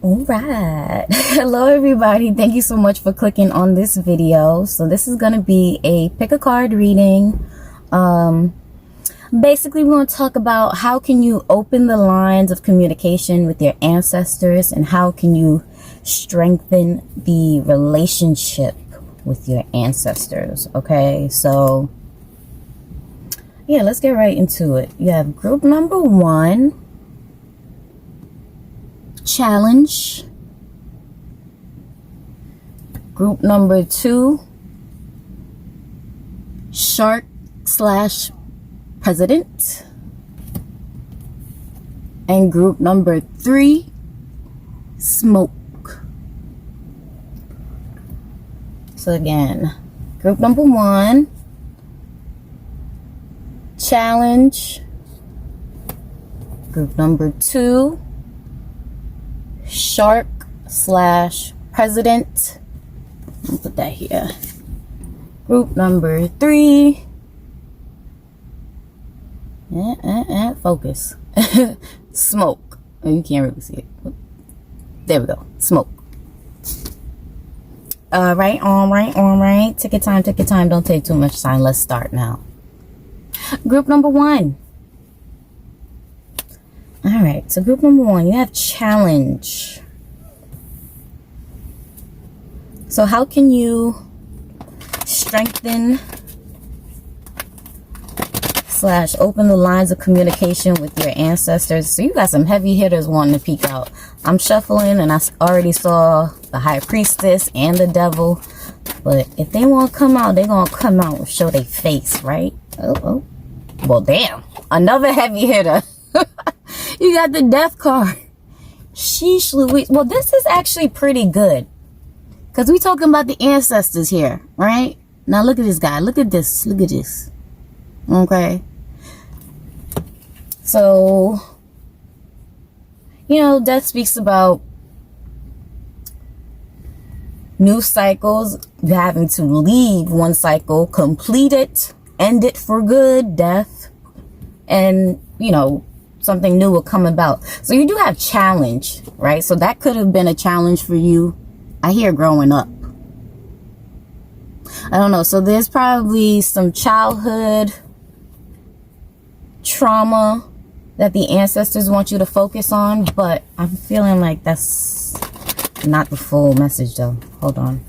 All right. Hello everybody, thank you so much for clicking on this video. So this is going to be a pick a card reading. Basically we're going to talk about how can you open the lines of communication with your ancestors and how can you strengthen the relationship with your ancestors. Okay, so yeah, let's get right into it. You have group number 1, challenge. Group number 2, shark / president. And group number 3, smoke. So again, group number 1, challenge. Group number 2, shark / president. I'll put that here. Group number 3, focus. Smoke. Oh, you can't really see it. There we go. Smoke. All right. Take your time. Don't take too much time. Let's start now. Group number 1. All right. So group number 1, you have challenge. So how can you strengthen / open the lines of communication with your ancestors? So you got some heavy hitters wanting to peek out. I'm shuffling and I already saw the high priestess and the devil. But if they want to come out, they're going to come out and show their face, right? Oh. Well, damn. Another heavy hitter. You got the death card. Sheesh Louise. Well, this is actually pretty good. Because we talking about the ancestors here, right? Now look at this guy. Look at this. Okay. So, death speaks about new cycles, having to leave one cycle, complete it, end it for good, death, and, something new will come about. So you do have challenge, right? So that could have been a challenge for you, I hear, growing up. I don't know. So there's probably some childhood trauma that the ancestors want you to focus on, but I'm feeling like that's not the full message though. Hold on.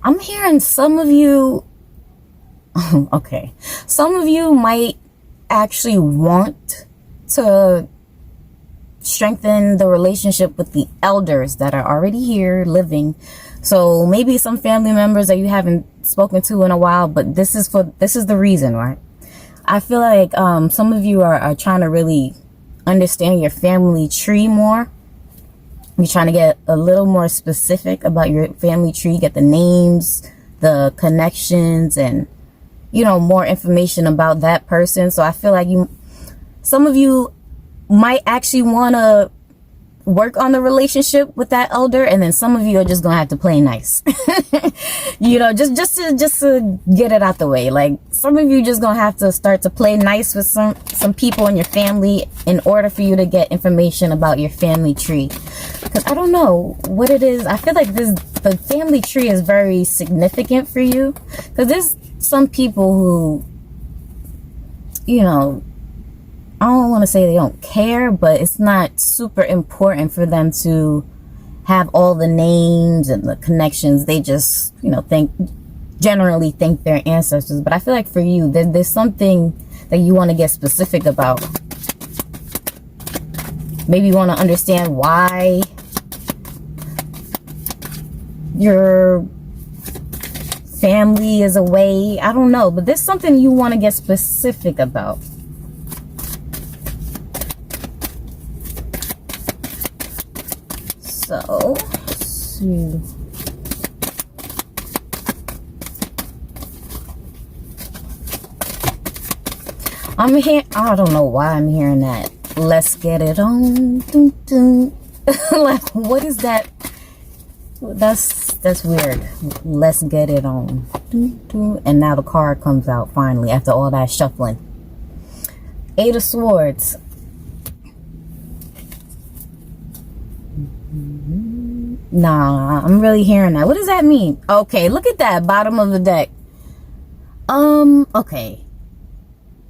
I'm hearing some of you, okay, some of you might actually want to strengthen the relationship with the elders that are already here living. So maybe some family members that you haven't spoken to in a while, but this is the reason, right? I feel like some of you are trying to really understand your family tree more. You're trying to get a little more specific about your family tree, get the names, the connections, and more information about that person. So I feel like some of you might actually want to work on the relationship with that elder, and then some of you are just gonna have to play nice. just to get it out the way. Like, some of you just gonna have to start to play nice with some people in your family in order for you to get information about your family tree. Because I don't know what it is. I feel like the family tree is very significant for you, because there's some people who, I don't want to say they don't care, but it's not super important for them to have all the names and the connections. They just, generally think they're ancestors. But I feel like for you, there's something that you want to get specific about. Maybe you want to understand why your family is away. I don't know, but there's something you want to get specific about. So, let's see. I'm here. I don't know why I'm hearing that. Let's get it on. Dun, dun. Like, what is that? That's That's weird. Let's get it on. And now the card comes out finally after all that shuffling. Eight of Swords. Nah, I'm really hearing that. What does that mean? Okay, look at that. Bottom of the deck. Okay.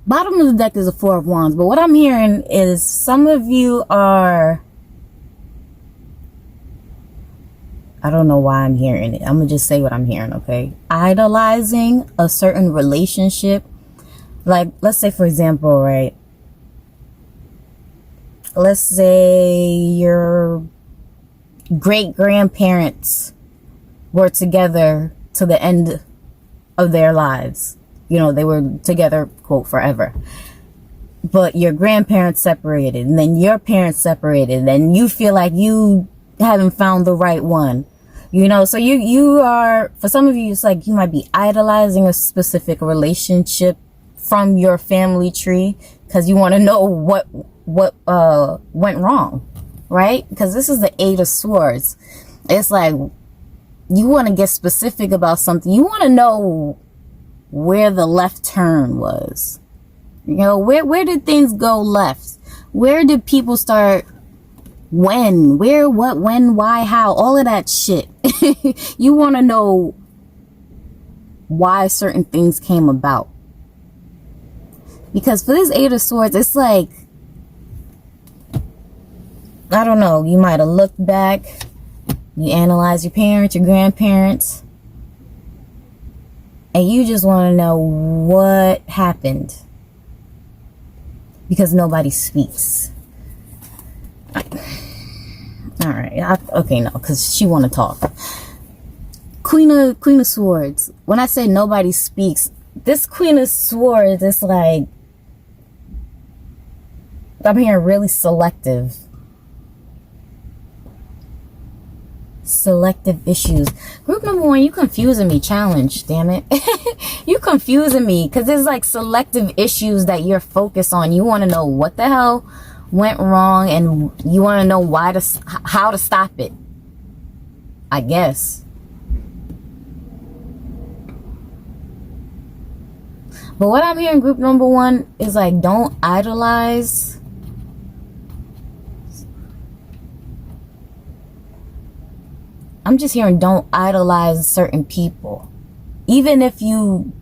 Bottom of the deck is a Four of Wands. But what I'm hearing is some of you are... I don't know why I'm hearing it. I'm going to just say what I'm hearing, okay? Idolizing a certain relationship. Like, let's say, for example, right? Let's say your great-grandparents were together to the end of their lives. You know, they were together, quote, forever. But your grandparents separated, and then your parents separated, and you feel like you haven't found the right one. You know, so you are, for some of you, it's like you might be idolizing a specific relationship from your family tree because you want to know what went wrong, right? Because this is the Eight of Swords. It's like you want to get specific about something. You want to know where the left turn was. You know, where did things go left? Where did people start? When, where, what, when, why, how, all of that shit. You want to know why certain things came about. Because for this Eight of Swords, it's like, I don't know, you might have looked back, you analyze your parents, your grandparents, and you just want to know what happened. Because nobody speaks. All right. Okay, no, because she want to talk. Queen of Swords. When I say nobody speaks, this Queen of Swords is like, I'm hearing really selective. Selective issues. Group number one, you confusing me. Challenge, damn it. You confusing me because there's like selective issues that you're focused on. You want to know what the hell went wrong and you want to know how to stop it, I guess. But what I'm hearing, group number one, is like, don't idolize I'm just hearing don't idolize certain people. Even if you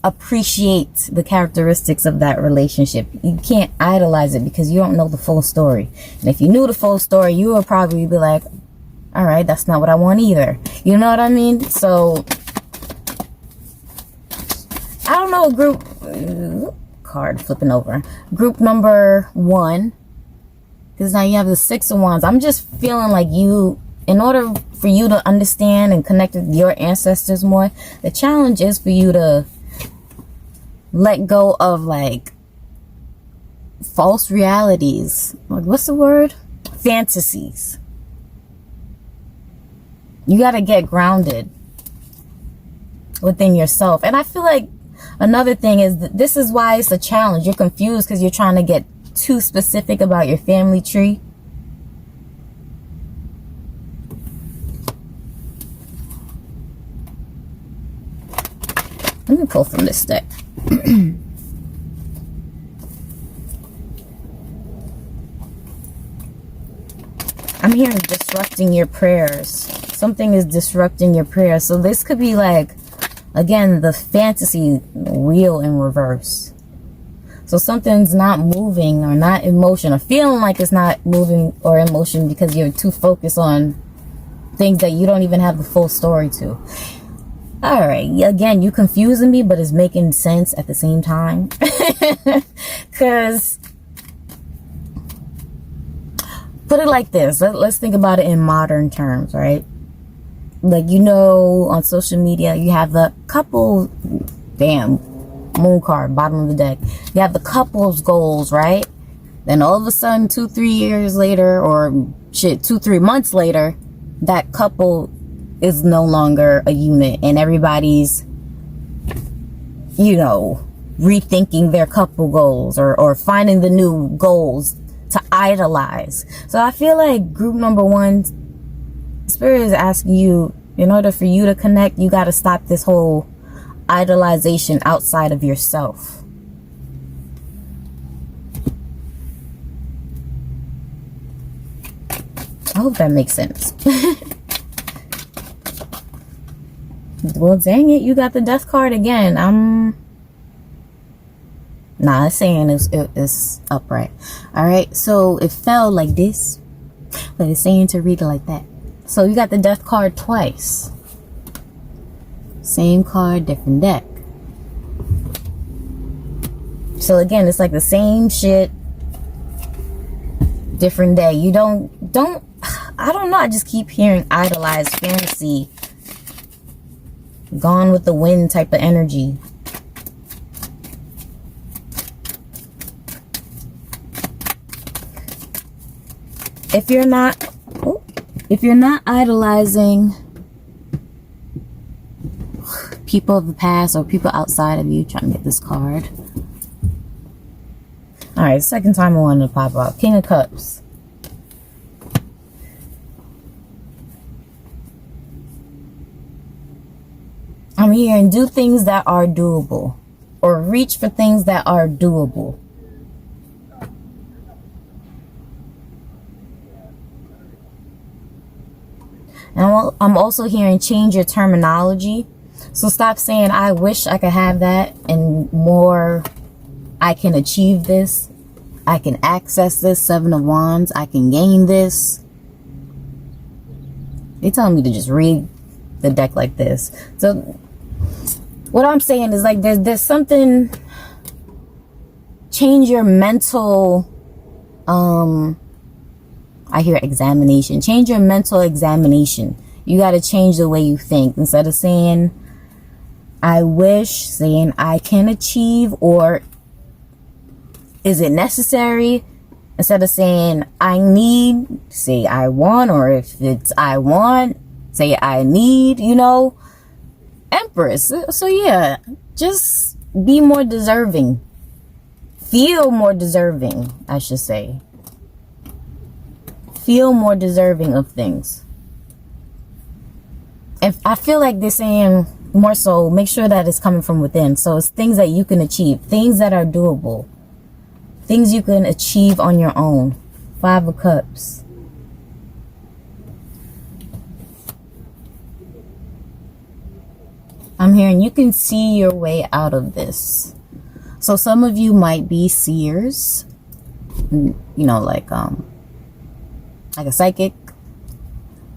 appreciate the characteristics of that relationship, you can't idolize it because you don't know the full story. And if you knew the full story, you would probably be like, all right, that's not what I want either. You know what I mean? So, I don't know, card flipping over. Group number one, because now you have the Six of Wands. I'm just feeling like you, in order for you to understand and connect with your ancestors more, the challenge is for you to let go of like false realities. Like, what's the word? Fantasies. You got to get grounded within yourself. And I feel like another thing is that this is why it's a challenge. You're confused because you're trying to get too specific about your family tree. Let me pull from this deck. I'm hearing disrupting your prayers. Something is disrupting your prayers. So this could be like, again, the fantasy wheel in reverse. So something's not moving or not in motion or feeling like it's not moving or in motion because you're too focused on things that you don't even have the full story to. All right, again, you confusing me, but it's making sense at the same time. Because, put it like this. Let's think about it in modern terms, right? Like, you know, on social media, you have the couple, damn, moon card, bottom of the deck. You have the couple's goals, right? Then all of a sudden, 2-3 years later, or shit, 2-3 months later, that couple is no longer a unit and everybody's, you know, rethinking their couple goals or finding the new goals to idolize. So I feel like group number one Spirit is asking you, in order for you to connect, you got to stop this whole idolization outside of yourself. I hope that makes sense. Well, dang it, you got the Death card again. Nah, it's saying it's upright. Alright, so it fell like this, but it's saying to read it like that. So you got the Death card twice. Same card, different deck. So again, it's like the same shit, different day. You don't, I don't know, I just keep hearing idolized fantasy, gone with the wind type of energy. If you're not idolizing people of the past or people outside of you, trying to get this card. All right, second time I wanted to pop out. King of Cups. I'm hearing do things that are doable, or reach for things that are doable. And I'm also hearing change your terminology. So stop saying, I wish I could have that, and more, I can achieve this. I can access this. Seven of Wands. I can gain this. They telling me to just read the deck like this. So what I'm saying is like there's something, change your mental, I hear examination. Change your mental examination. You got to change the way you think. Instead of saying, I wish, saying, I can achieve, or is it necessary? Instead of saying, I need, say, I want, or if it's I want, say, I need, you know. Empress. So yeah, just be more deserving. Feel more deserving, I should say. Feel more deserving of things. And I feel like they're saying more so, make sure that it's coming from within. So it's things that you can achieve, things that are doable, things you can achieve on your own. Five of Cups. I'm hearing you can see your way out of this. So some of you might be seers, you know, like a psychic,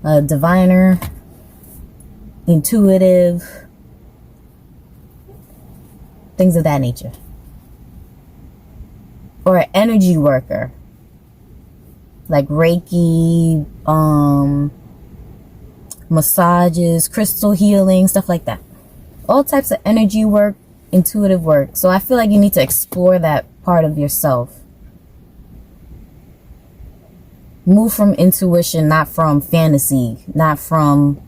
a diviner, intuitive, things of that nature. Or an energy worker, like Reiki, massages, crystal healing, stuff like that. All types of energy work, intuitive work. So I feel like you need to explore that part of yourself. Move from intuition, not from fantasy, not from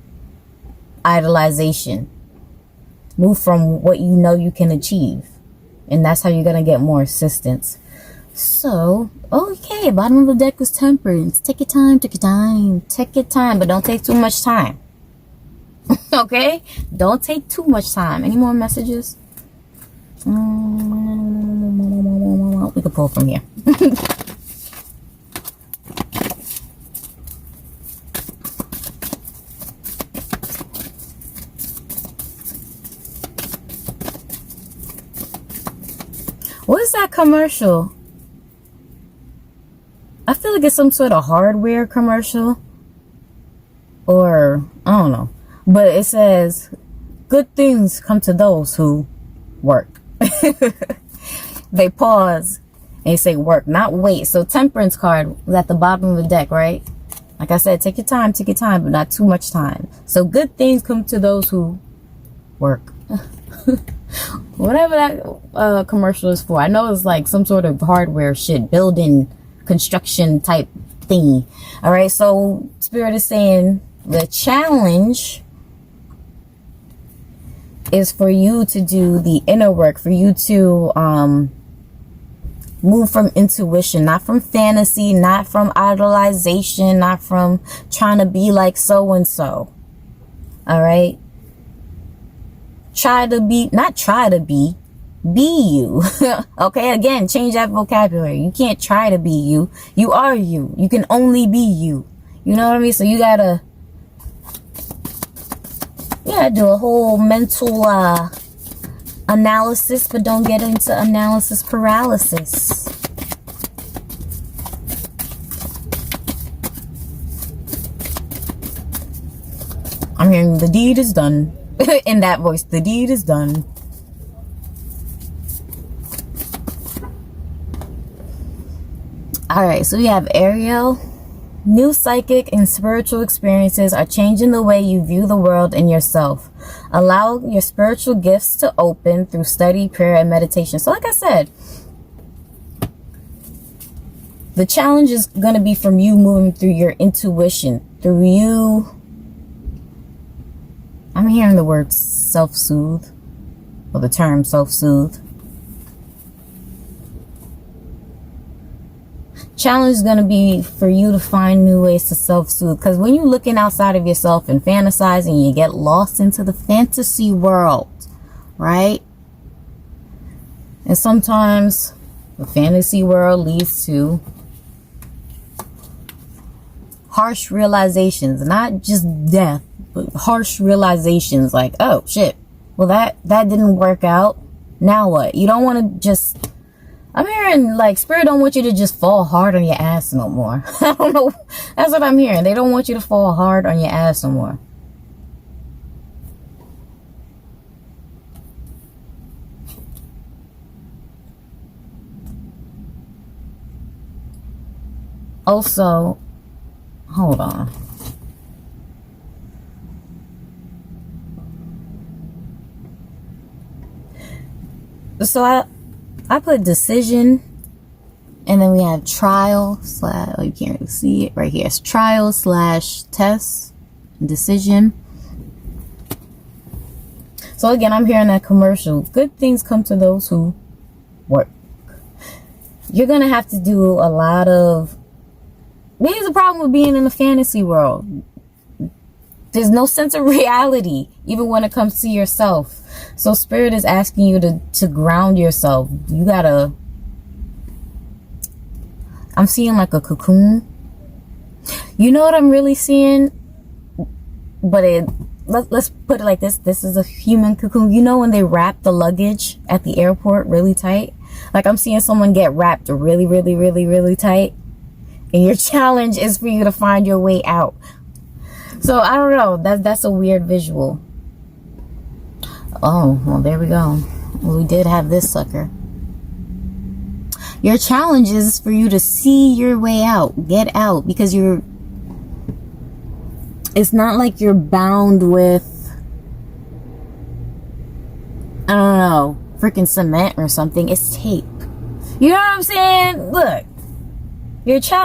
idolization. Move from what you know you can achieve. And that's how you're going to get more assistance. So, okay, bottom of the deck was Temperance. Take your time, take your time. Take your time, but don't take too much time. Okay? Don't take too much time. Any more messages? We can pull from here. What is that commercial? I feel like it's some sort of hardware commercial. Or, I don't know. But it says, good things come to those who work. They pause and they say work, not wait. So Temperance card was at the bottom of the deck, right? Like I said, take your time, but not too much time. So good things come to those who work. Whatever that commercial is for. I know it's like some sort of hardware shit, building, construction type thingy. All right, so Spirit is saying the challenge is for you to do the inner work, for you to Move from intuition, not from fantasy, not from idolization, not from trying to be like so-and-so. All right? Be you. Okay, again, change that vocabulary. You can't try to be you. You are you. You can only be you. You know what I mean? So you gotta do a whole mental analysis, but don't get into analysis paralysis. I'm hearing the deed is done. In that voice, the deed is done. Alright, so we have Ariel. New psychic and spiritual experiences are changing the way you view the world and yourself. Allow your spiritual gifts to open through study, prayer, and meditation. So like I said, the challenge is going to be from you moving through your intuition, through you. I'm hearing the word self-soothe, or the term self-soothe. Challenge is going to be for you to find new ways to self-soothe, because when you're looking outside of yourself and fantasizing, you get lost into the fantasy world, right? And sometimes the fantasy world leads to harsh realizations, not just death, but harsh realizations like, oh shit, well that didn't work out. Now what? You don't want to just, I'm hearing like spirit don't want you to just fall hard on your ass no more. I don't know. That's what I'm hearing. They don't want you to fall hard on your ass no more. Also, hold on. So I put decision, and then we have trial slash, oh, you can't really see it right here. It's trial slash test, decision. So again, I'm hearing that commercial. Good things come to those who work. You're going to have to do a lot of, here's the problem with being in the fantasy world. There's no sense of reality, even when it comes to yourself. So spirit is asking you to ground yourself. You gotta, I'm seeing like a cocoon. You know what I'm really seeing? But let's put it like this. This is a human cocoon. You know when they wrap the luggage at the airport really tight? Like I'm seeing someone get wrapped really, really, really, really tight. And your challenge is for you to find your way out. So I don't know. That's a weird visual. Oh, well, there we go. We did have this sucker. Your challenge is for you to see your way out. Get out. Because it's not like you're bound with, I don't know, freaking cement or something. It's tape. You know what I'm saying? Look.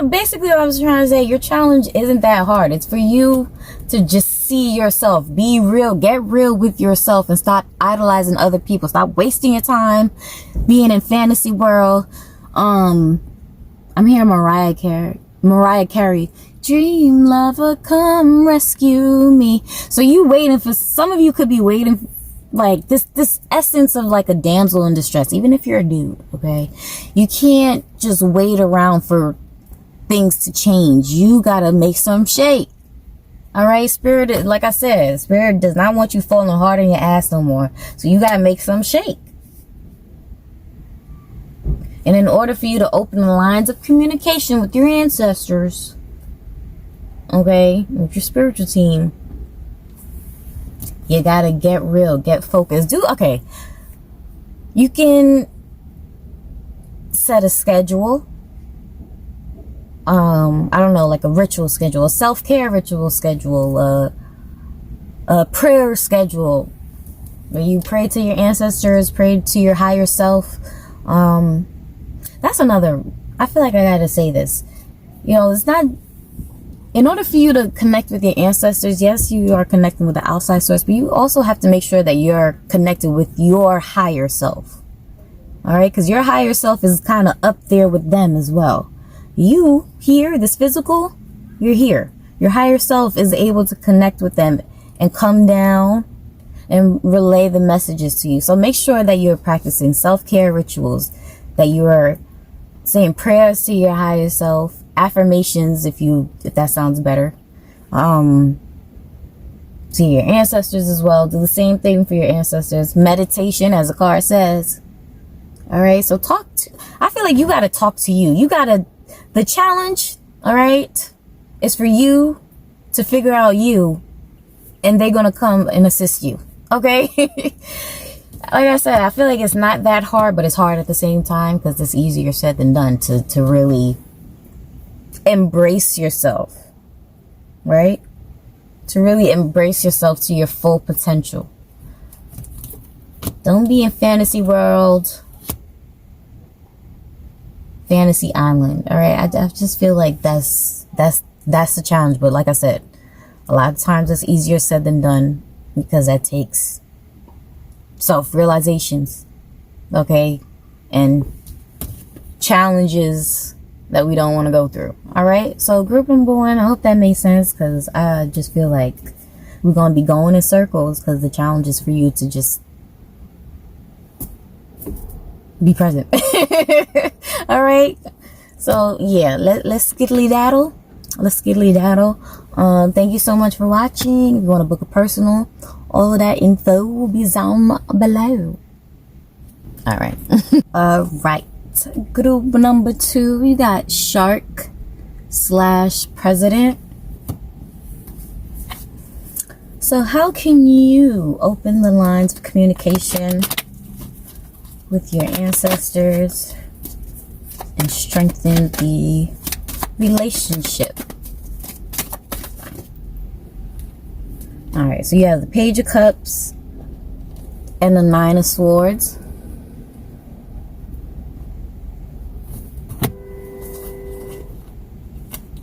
Basically what I was trying to say, your challenge isn't that hard. It's for you to just see yourself, be real, get real with yourself, and stop idolizing other people. Stop wasting your time being in fantasy world. I'm hearing Mariah Carey, dream lover, come rescue me. So you waiting for, some of you could be waiting like this essence of like a damsel in distress, even if you're a dude, okay? You can't just wait around for things to change. You gotta make some shake. All right, spirit, like I said, spirit does not want you falling hard on your ass no more. So you gotta make some shake. And in order for you to open the lines of communication with your ancestors, okay, with your spiritual team, you gotta get real, get focused. Okay, you can set a schedule. I don't know, like a ritual schedule, a self-care ritual schedule, a prayer schedule where you pray to your ancestors, pray to your higher self. That's another, I feel like I gotta say this. You know, it's not, in order for you to connect with your ancestors, yes, you are connecting with the outside source, but you also have to make sure that you're connected with your higher self. All right, because your higher self is kind of up there with them as well. You here, this physical, you're here. Your higher self is able to connect with them and come down and relay the messages to you. So make sure that you're practicing self-care rituals, that you are saying prayers to your higher self, affirmations if that sounds better. To your ancestors as well. Do the same thing for your ancestors. Meditation, as the card says. All right, so I feel like you got to talk to you. The challenge, all right, is for you to figure out you, and they're going to come and assist you. Okay. Like I said, I feel like it's not that hard, but it's hard at the same time, because it's easier said than done to really embrace yourself, right? To really embrace yourself to your full potential. Don't be in fantasy world, fantasy island. All right, I just feel like that's the challenge. But like I said, a lot of times it's easier said than done, because that takes self-realizations, okay, and challenges that we don't want to go through. All right, so group number 1, I hope that makes sense, because I just feel like we're going to be going in circles, because the challenge is for you to just be present. All right, so yeah, let's skiddly daddle. Thank you so much for watching. If you want to book a personal, all of that info will be down below. All right. All right, group number 2, you got Shark/President. So how can you open the lines of communication with your ancestors and strengthen the relationship? All right, so you have the Page of Cups and the Nine of Swords.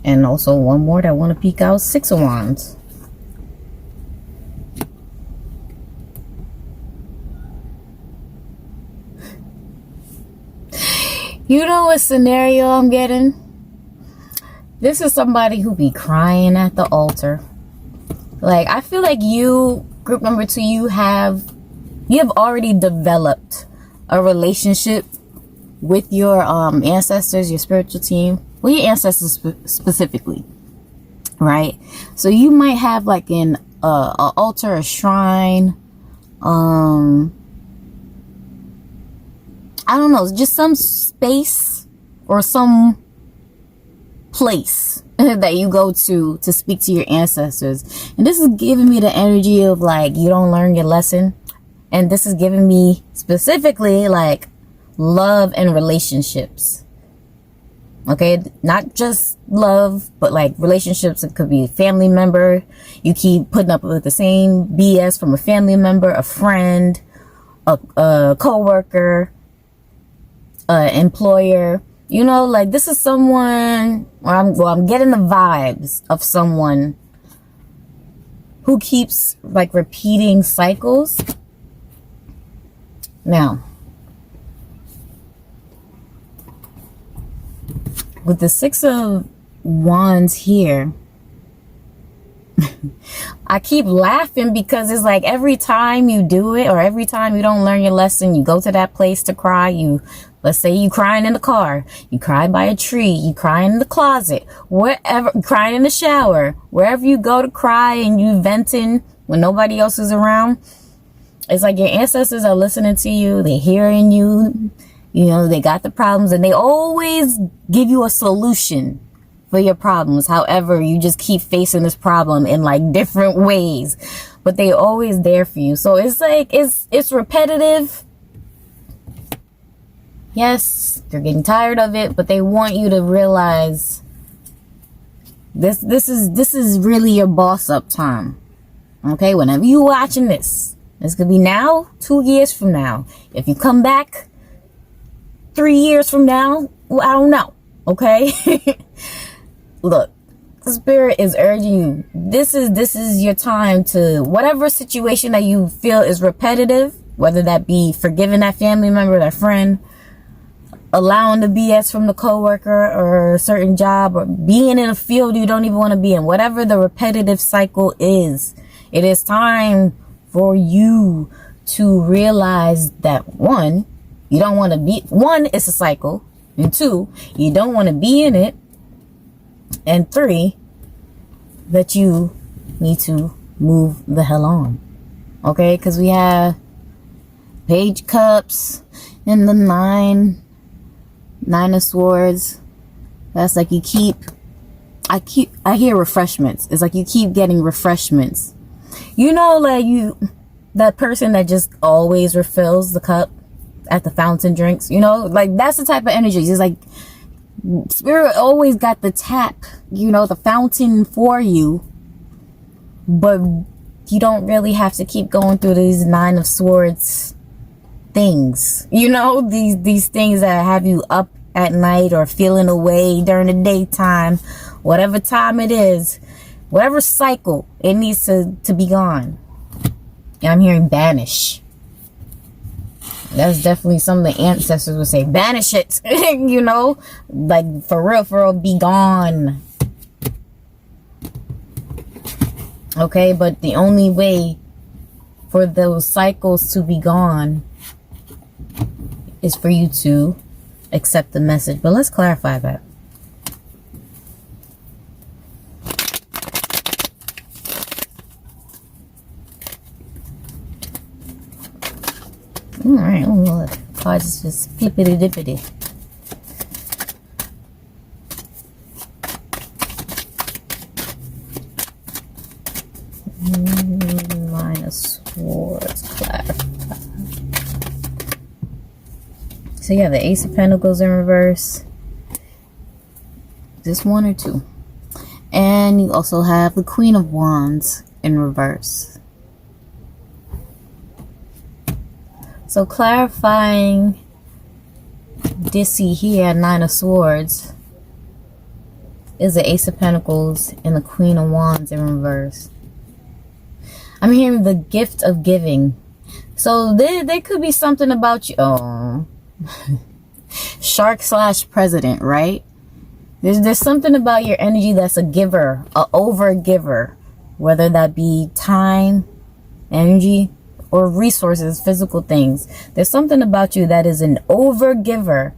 And also one more that I want to peek out, Six of Wands. You know what scenario I'm getting? This is somebody who be crying at the altar. Like, I feel like you, group number 2, you have already developed a relationship with your ancestors, your spiritual team, well, your ancestors specifically, right? So you might have like an altar, a shrine, I don't know, just some space or some place that you go to speak to your ancestors. And this is giving me the energy of like, you don't learn your lesson. And this is giving me specifically like love and relationships. Okay, not just love, but like relationships. It could be a family member. You keep putting up with the same BS from a family member, a friend, a co-worker, employer. You know, like this is someone, I'm getting the vibes of someone who keeps like repeating cycles. Now, with the Six of Wands here, I keep laughing because it's like every time you do it, or every time you don't learn your lesson, you go to that place to cry. Let's say you crying in the car, you cry by a tree, you crying in the closet, wherever, crying in the shower, wherever you go to cry and you venting when nobody else is around. It's like your ancestors are listening to you, they're hearing you, you know, they got the problems, and they always give you a solution for your problems. However, you just keep facing this problem in like different ways, but they always there for you. So it's like, it's repetitive. Yes, you're getting tired of it, but they want you to realize this is really your boss up time. Okay, whenever you watching this could be now, 2 years from now. If you come back 3 years from now, well, I don't know. Okay. Look, the spirit is urging you. This is your time to, whatever situation that you feel is repetitive, whether that be forgiving that family member, that friend, allowing the BS from the coworker or a certain job, or being in a field you don't even want to be in, whatever the repetitive cycle is, it is time for you to realize that one, you don't want to be, one, it's a cycle, and two, you don't want to be in it, and three, that you need to move the hell on. Okay, because we have Page Cups and the Nine of Swords. That's like you keep, I hear refreshments. It's like you keep getting refreshments. You know, like that person that just always refills the cup at the fountain drinks, you know, like that's the type of energy. It's like Spirit always got the tap, you know, the fountain for you, but you don't really have to keep going through these Nine of Swords things, you know, these things that have you up at night or feeling away during the daytime, whatever time it is, whatever cycle, it needs to be gone. And I'm hearing banish. That's definitely something the ancestors would say. Banish it. You know, like for real, be gone. Okay, but the only way for those cycles to be gone is for you to accept the message. But let's clarify that. All right, oh Lord, cards is just flippity dippity. Nine of Swords, clarify. So yeah, the Ace of Pentacles in reverse. Just one or two. And you also have the Queen of Wands in reverse. So clarifying Dissy here, Nine of Swords, is the Ace of Pentacles and the Queen of Wands in reverse. I'm hearing the gift of giving. So there could be something about you. Oh. Shark / president, right? There's something about your energy that's a giver, a over giver, whether that be time, energy, or resources, physical things. There's something about you that is an over giver.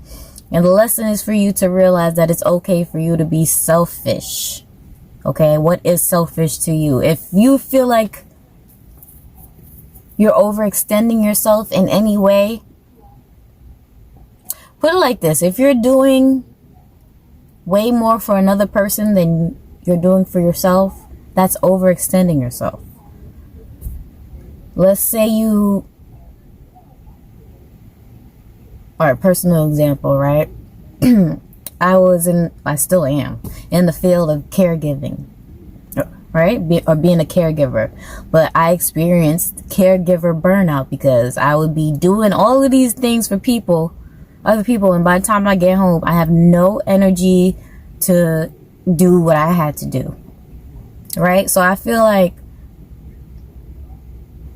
And the lesson is for you to realize that it's okay for you to be selfish. Okay, what is selfish to you? If you feel like you're overextending yourself in any way, put it like this. If you're doing way more for another person than you're doing for yourself, that's overextending yourself. Let's say you, all right, personal example, right? I still am in the field of caregiving, right? Or being a caregiver. But I experienced caregiver burnout because I would be doing all of these things for other people. And by the time I get home, I have no energy to do what I had to do, right? So I feel like,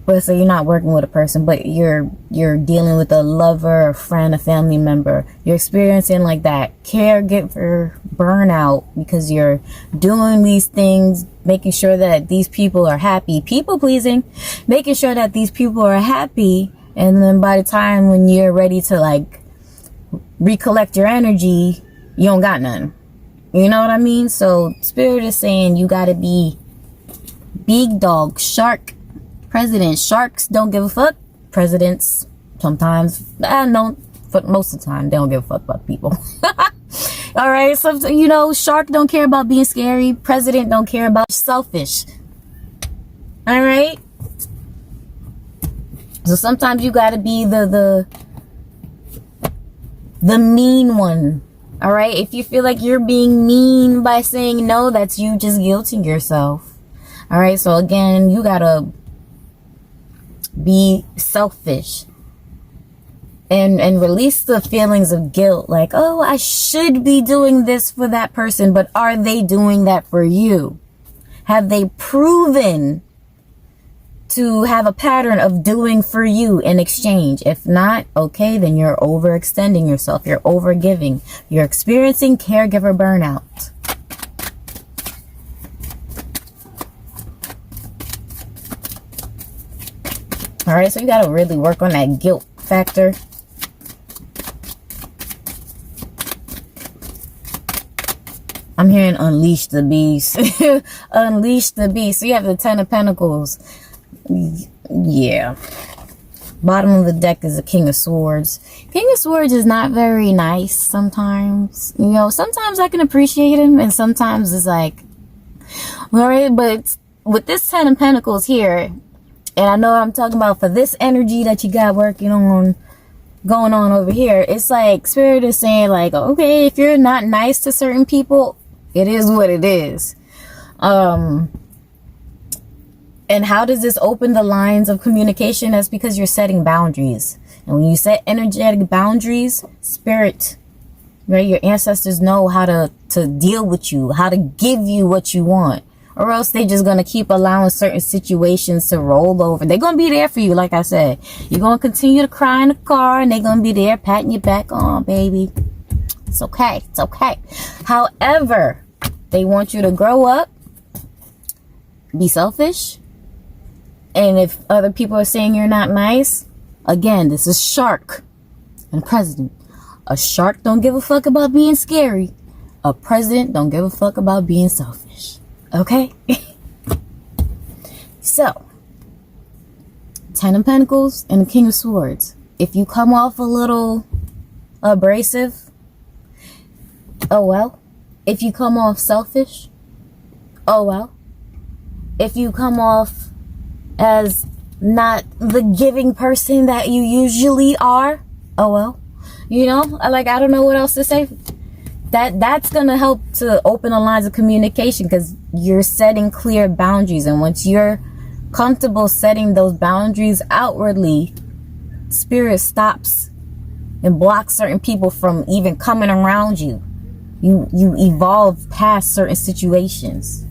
let's say you're not working with a person, but you're dealing with a lover, a friend, a family member. You're experiencing like that caregiver burnout because you're doing these things, making sure that these people are happy, people pleasing, making sure that these people are happy. And then by the time when you're ready to like recollect your energy, you don't got none. You know what I mean? So Spirit is saying you got to be big dog, shark, president. Sharks don't give a fuck. Presidents sometimes, I don't, but most of the time they don't give a fuck about people. All right, so you know, shark don't care about being scary. President don't care about selfish. All right. So sometimes you got to be the mean one. All right. If you feel like you're being mean by saying no, that's you just guilting yourself. All right. So again, you gotta be selfish and release the feelings of guilt. Like, oh, I should be doing this for that person, but are they doing that for you? Have they proven to have a pattern of doing for you in exchange. If not, okay, then you're overextending yourself. You're overgiving. You're experiencing caregiver burnout. All right, so you got to really work on that guilt factor. I'm hearing unleash the beast. Unleash the beast. So you have the Ten of Pentacles. Yeah. Bottom of the deck is the King of Swords. King of Swords is not very nice sometimes. You know, sometimes I can appreciate him, and sometimes it's like, all right, but with this Ten of Pentacles here, and I know what I'm talking about for this energy that you got working on, going on over here, it's like Spirit is saying like, okay, if you're not nice to certain people, it is what it is. And how does this open the lines of communication? That's because you're setting boundaries. And when you set energetic boundaries, Spirit, right, your ancestors know how to deal with you, how to give you what you want. Or else they're just going to keep allowing certain situations to roll over. They're going to be there for you, like I said. You're going to continue to cry in the car, and they're going to be there patting your back. Oh, baby. It's okay. It's okay. However, they want you to grow up, be selfish. And if other people are saying you're not nice, again, this is Shark and President. A shark don't give a fuck about being scary. A president don't give a fuck about being selfish. Okay? So, Ten of Pentacles and the King of Swords. If you come off a little abrasive, oh well. If you come off selfish, oh well. If you come off as not the giving person that you usually are, oh well. You know, like, I don't know what else to say. That's gonna help to open the lines of communication, because you're setting clear boundaries, and once you're comfortable setting those boundaries outwardly, Spirit stops and blocks certain people from even coming around you. You evolve past certain situations.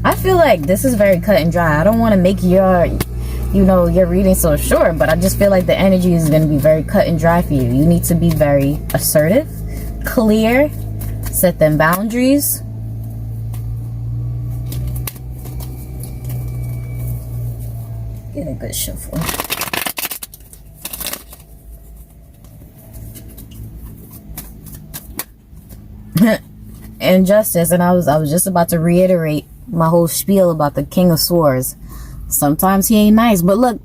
I feel like this is very cut and dry. I don't want to make your reading so short, but I just feel like the energy is going to be very cut and dry for you. You need to be very assertive, clear, set them boundaries. Get a good shuffle. And Justice, and I was just about to reiterate my whole spiel about the King of Swords. Sometimes he ain't nice, but look,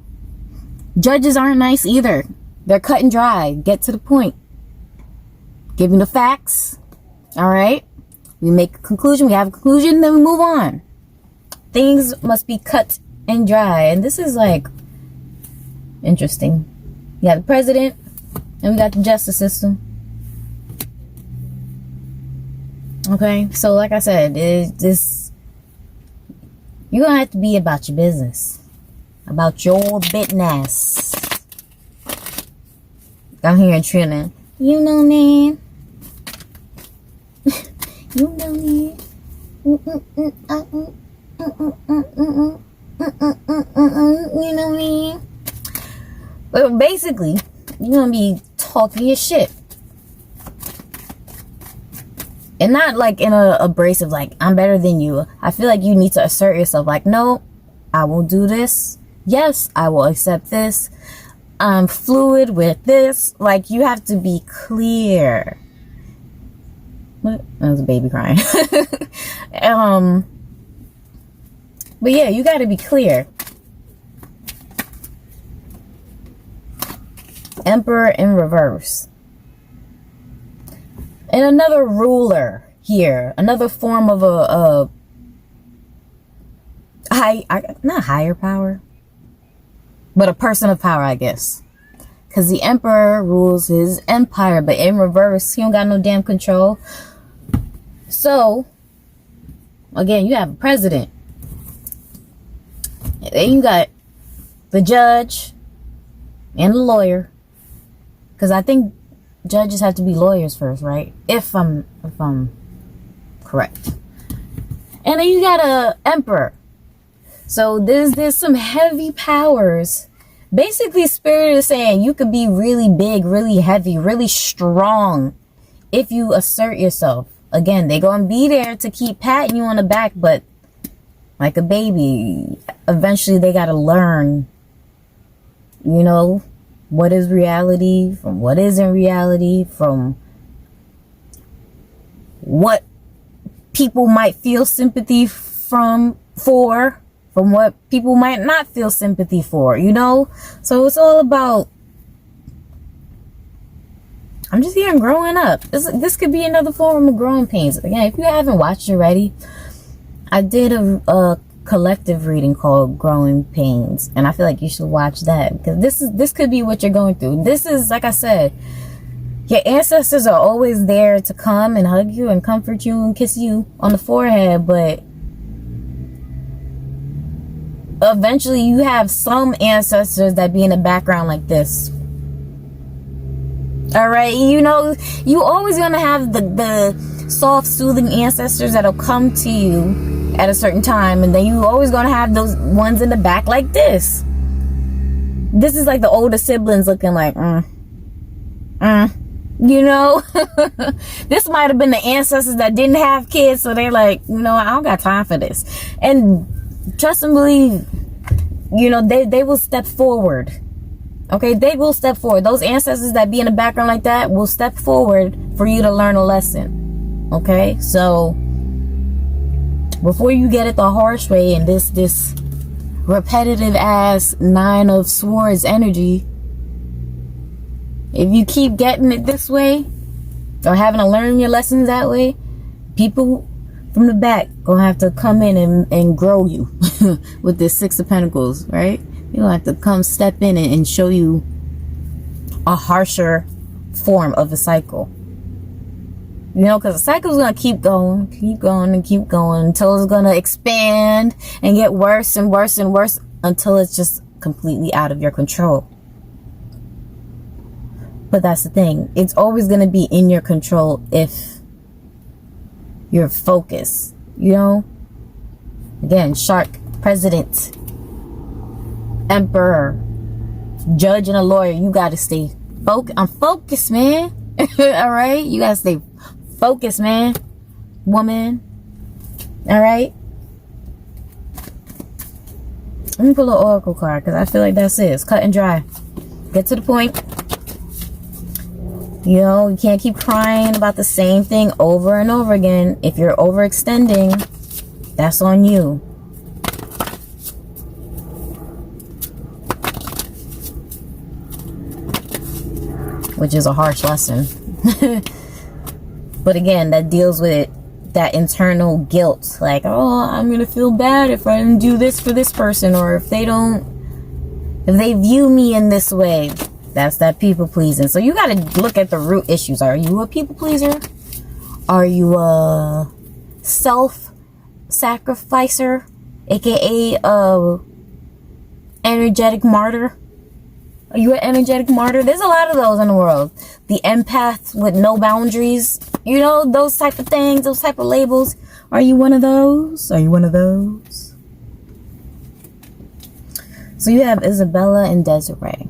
judges aren't nice either. They're cut and dry. Get to the point. Give me the facts. All right. We make a conclusion. We have a conclusion. Then we move on. Things must be cut and dry. And this is like interesting. You got the president, and we got the justice system. Okay. So like I said, you're going to have to be about your business. About your business. I'm hearing Trina. You know me. You know me. You know me. But basically, you're going to be talking your shit. And not like in a abrasive, like, I'm better than you. I feel like you need to assert yourself. Like, no, I will do this. Yes, I will accept this. I'm fluid with this. Like, you have to be clear. What? That was a baby crying. But yeah, you got to be clear. Emperor in reverse. And another ruler here, another form of not higher power, but a person of power, I guess. Because the emperor rules his empire, but in reverse, he don't got no damn control. So, again, you have a president. And then you got the judge and the lawyer. Because I think judges have to be lawyers first, right? If I'm correct. And then you got a emperor. So there's some heavy powers. Basically, Spirit is saying you could be really big, really heavy, really strong if you assert yourself. Again, they're going to be there to keep patting you on the back, but like a baby, eventually they got to learn, you know, what is reality from what isn't reality, from what people might feel sympathy from what people might not feel sympathy for, you know? So it's all about, I'm just hearing growing up. This could be another form of growing pains. Again, if you haven't watched already, I did a collective reading called Growing Pains, and I feel like you should watch that, because this could be what you're going through. This is, like I said, your ancestors are always there to come and hug you and comfort you and kiss you on the forehead, but eventually you have some ancestors that be in the background like this. All right, you know, you always gonna have the soft, soothing ancestors that'll come to you at a certain time, and then you always gonna have those ones in the back like this. This is like the older siblings looking like, you know. This might have been the ancestors that didn't have kids, so they're like, you know, I don't got time for this. And trust and believe, you know, they will step forward. Okay, they will step forward. Those ancestors that be in the background like that will step forward for you to learn a lesson. Okay, so before you get it the harsh way and this repetitive ass Nine of Swords energy, if you keep getting it this way or having to learn your lessons that way, people from the back gonna have to come in and grow you with this Six of Pentacles, right? You don't have to come step in and show you a harsher form of the cycle. You know, because the cycle is going to keep going until it's going to expand and get worse and worse and worse until it's just completely out of your control. But that's the thing. It's always going to be in your control if you're focused, you know? Again, shark, president, emperor, judge, and a lawyer. You got to stay focused. I'm focused, man. All right? You got to stay focused, man. Woman. All right? Let me pull an oracle card because I feel like that's it. It's cut and dry. Get to the point. You know, you can't keep crying about the same thing over and over again. If you're overextending, that's on you. Which is a harsh lesson. But again, that deals with that internal guilt. Like, oh, I'm going to feel bad if I didn't do this for this person. Or if they view me in this way. That's that people pleasing. So you got to look at the root issues. Are you a people pleaser? Are you a self-sacrificer? AKA energetic martyr? Are you an energetic martyr? There's a lot of those in the world. The empath with no boundaries. You know, those type of things, those type of labels. Are you one of those? Are you one of those? So you have Isabella and Desiree.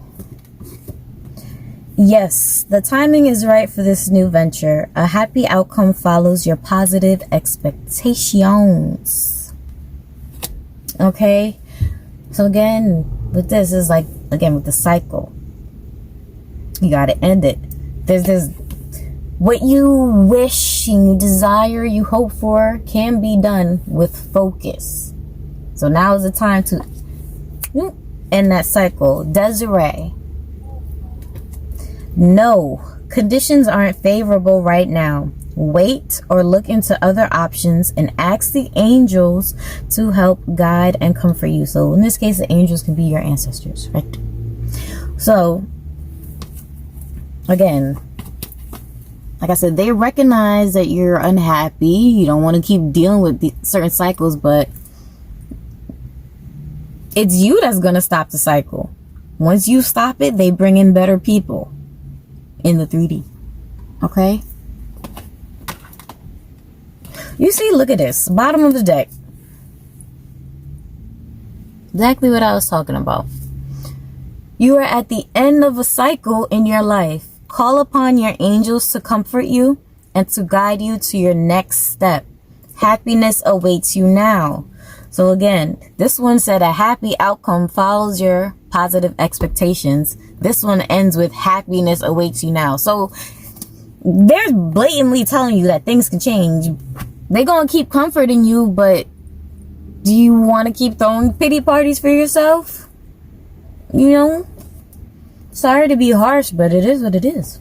Yes, the timing is right for this new venture. A happy outcome follows your positive expectations. Okay? So again, with this is like, again, with the cycle. You got to end it. There's what you wish and you desire, you hope for can be done with focus. So now is the time to end that cycle. Desiree. No, conditions aren't favorable right now. Wait or look into other options and ask the angels to help guide and comfort you. So in this case, the angels can be your ancestors, right? So again, like I said, they recognize that you're unhappy. You don't want to keep dealing with certain cycles, but it's you that's going to stop the cycle. Once you stop it, they bring in better people in the 3D. Okay? You see, look at this. Bottom of the deck. Exactly what I was talking about. You are at the end of a cycle in your life. Call upon your angels to comfort you and to guide you to your next step. Happiness awaits you now. So again, this one said a happy outcome follows your positive expectations. This one ends with happiness awaits you now. So they're blatantly telling you that things can change. They're going to keep comforting you, but do you want to keep throwing pity parties for yourself? You know, sorry to be harsh, but it is what it is.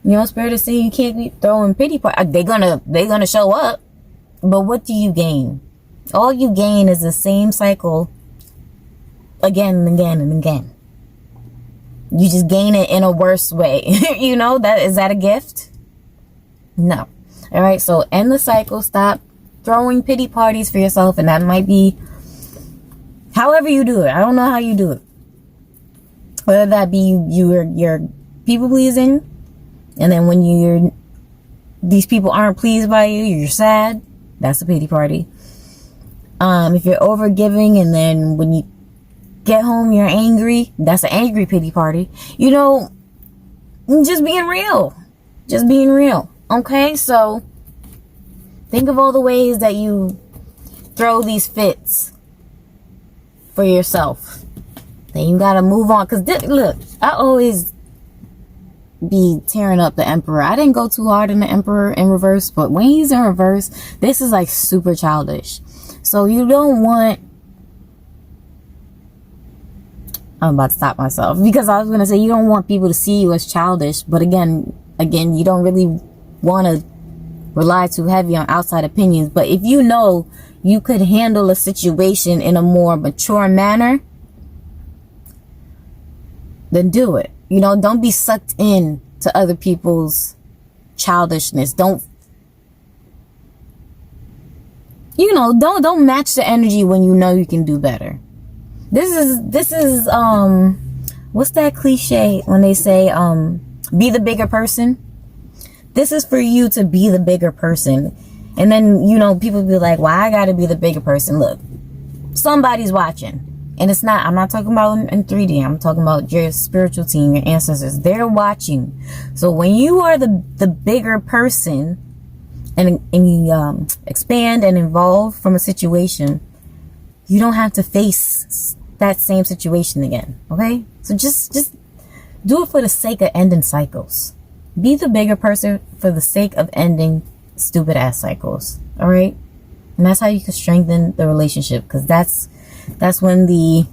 You know, Spirit is saying you can't keep throwing pity parties. They're gonna show up, but what do you gain? All you gain is the same cycle again and again and again. You just gain it in a worse way. You know, is that a gift? No. All right, so end the cycle. Stop throwing pity parties for yourself, and that might be however you do it. I don't know how you do it. Whether that be you're people pleasing, and then when these people aren't pleased by you, you're sad. That's a pity party. If you're over giving, and then when you get home you're angry, that's an angry pity party. You know, just being real. Just being real. Okay, so think of all the ways that you throw these fits for yourself. Then you gotta move on. Because look, I always be tearing up the Emperor. I didn't go too hard on the Emperor in reverse, but when he's in reverse, this is like super childish. So you don't want... I'm about to stop myself because I was going to say you don't want people to see you as childish. But again, you don't really want to rely too heavy on outside opinions. But if you know you could handle a situation in a more mature manner, then do it. You know, don't be sucked in to other people's childishness. Don't match the energy when you know you can do better. This is what's that cliche when they say be the bigger person? This is for you to be the bigger person. And then, you know, people be like, why I gotta be the bigger person? Look, somebody's watching. And I'm not talking about in 3D. I'm talking about your spiritual team, your ancestors. They're watching. So when you are the bigger person and you expand and evolve from a situation, you don't have to face that same situation again. Okay? So just do it for the sake of ending cycles. Be the bigger person for the sake of ending stupid ass cycles. All right? And that's how you can strengthen the relationship, because that's when I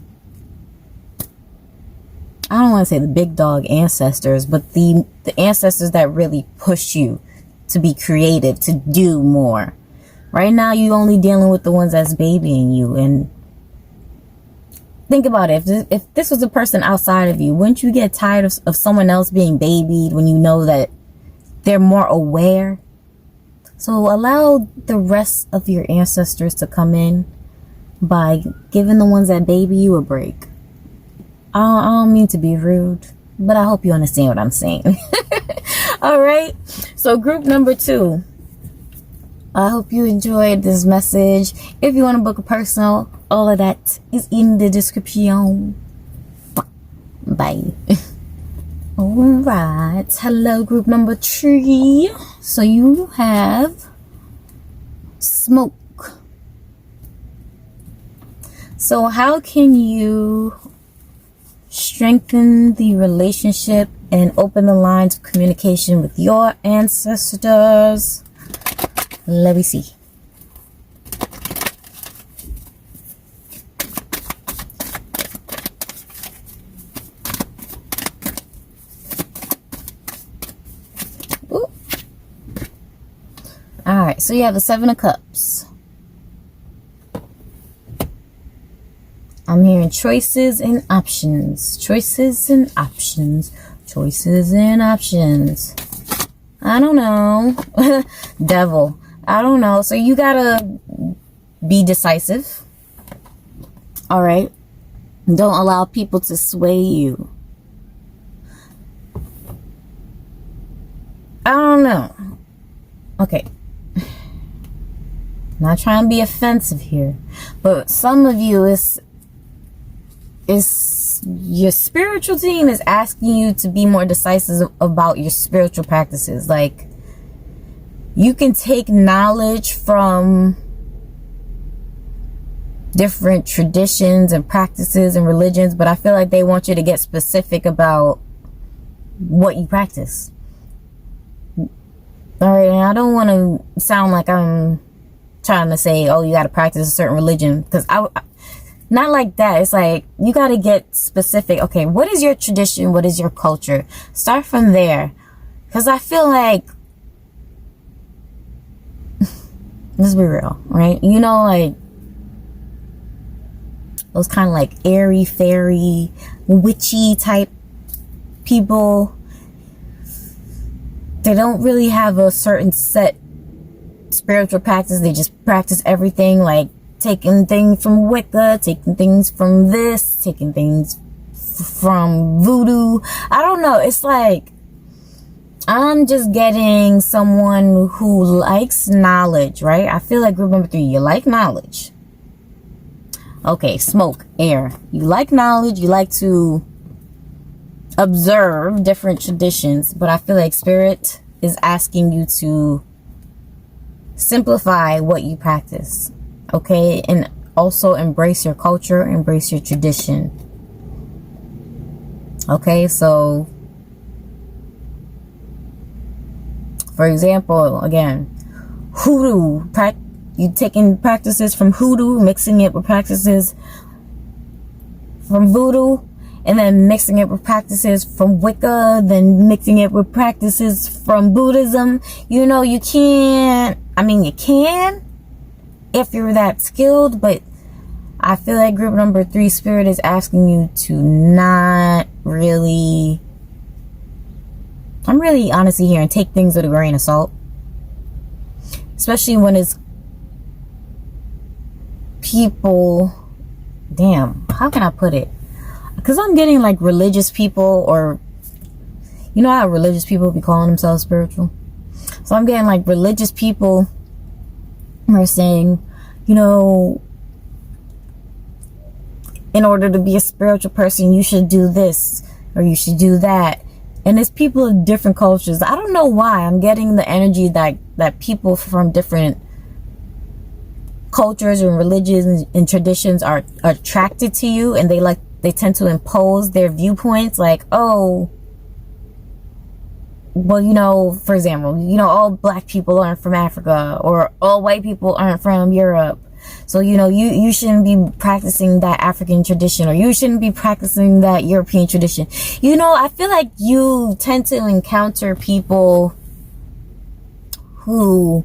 don't want to say the big dog ancestors, but the ancestors that really push you to be creative, to do more. Right now, you only dealing with the ones that's babying you. And think about it. If this was a person outside of you, wouldn't you get tired of someone else being babied when you know that they're more aware? So allow the rest of your ancestors to come in by giving the ones that baby you a break. I don't mean to be rude, but I hope you understand what I'm saying. All right. So group number 2. I hope you enjoyed this message. If you want to book a personal, all of that is in the description. Bye. All right. Hello, group number 3. So you have smoke. So how can you strengthen the relationship and open the lines of communication with your ancestors? Let me see. Ooh. All right, so you have the 7 of Cups. I'm hearing choices and options. Choices and options. Choices and options. I don't know. Devil. I don't know. So you gotta be decisive. All right. Don't allow people to sway you. I don't know. Okay. Not trying to be offensive here, but some of you is your spiritual team is asking you to be more decisive about your spiritual practices. Like, you can take knowledge from different traditions and practices and religions, but I feel like they want you to get specific about what you practice. All right, and I don't want to sound like I'm trying to say, oh, you got to practice a certain religion, because not like that. It's like, you got to get specific. Okay, what is your tradition? What is your culture? Start from there, because I feel like, let's be real, right? You know, like those kind of like airy fairy witchy type people, they don't really have a certain set spiritual practice. They just practice everything, like taking things from Wicca, taking things from this, taking things from voodoo. I don't know. It's like, I'm just getting someone who likes knowledge, right? I feel like group number 3, you like knowledge. Okay, smoke, air. You like knowledge. You like to observe different traditions, but I feel like Spirit is asking you to simplify what you practice, okay? And also embrace your culture, embrace your tradition. Okay, so for example, again, hoodoo, you taking practices from hoodoo, mixing it with practices from voodoo, and then mixing it with practices from Wicca, then mixing it with practices from Buddhism. You know, you can't, I mean, you can if you're that skilled, but I feel like group number 3 Spirit is asking you to not really, I'm really honestly here, and take things with a grain of salt, especially when it's people, damn, how can I put it? Because I'm getting like religious people, or you know how religious people be calling themselves spiritual? So I'm getting like religious people who are saying, you know, in order to be a spiritual person, you should do this or you should do that. And it's people of different cultures. I don't know why I'm getting the energy that people from different cultures and religions and traditions are attracted to you, and they tend to impose their viewpoints, like, oh, well, you know, for example, you know, all black people aren't from Africa, or all white people aren't from Europe, so, you know, you shouldn't be practicing that African tradition, or you shouldn't be practicing that European tradition. You know, I feel like you tend to encounter people who